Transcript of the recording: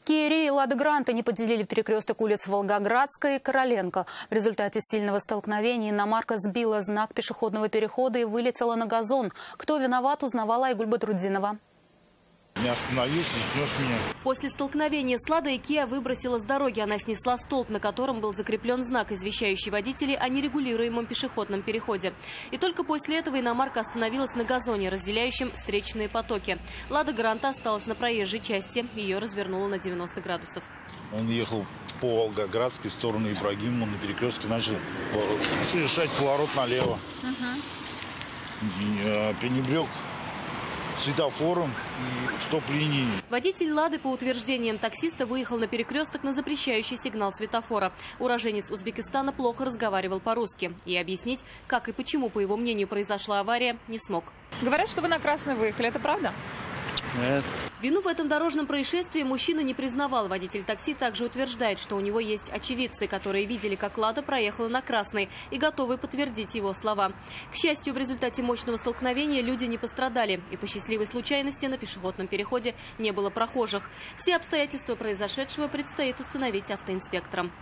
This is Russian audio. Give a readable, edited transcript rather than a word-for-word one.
Kia Rio и Lada Granta не поделили перекресток улиц Волгоградская и Короленко. В результате сильного столкновения иномарка сбила знак пешеходного перехода и вылетела на газон. Кто виноват, узнавала Айгуль Бадруддинова. Не остановился и снес меня. После столкновения с «Ладой» Kia выбросила с дороги. Она снесла столб, на котором был закреплен знак, извещающий водителей о нерегулируемом пешеходном переходе. И только после этого иномарка остановилась на газоне, разделяющем встречные потоки. «Лада Гранта» осталась на проезжей части. Ее развернуло на 90 градусов. Он ехал по Волгоградской в сторону Ибрагимова, на перекрестке начал совершать поворот налево. Пренебрег светофором и стоп-линией. Водитель «Лады», по утверждениям таксиста, выехал на перекресток на запрещающий сигнал светофора. Уроженец Узбекистана плохо разговаривал по-русски. И объяснить, как и почему, по его мнению, произошла авария, не смог. Говорят, что вы на красный выехали. Это правда? Нет. Вину в этом дорожном происшествии мужчина не признавал. Водитель такси также утверждает, что у него есть очевидцы, которые видели, как «Лада» проехала на красный, и готовы подтвердить его слова. К счастью, в результате мощного столкновения люди не пострадали. И по счастливой случайности на пешеходном переходе не было прохожих. Все обстоятельства произошедшего предстоит установить автоинспекторам.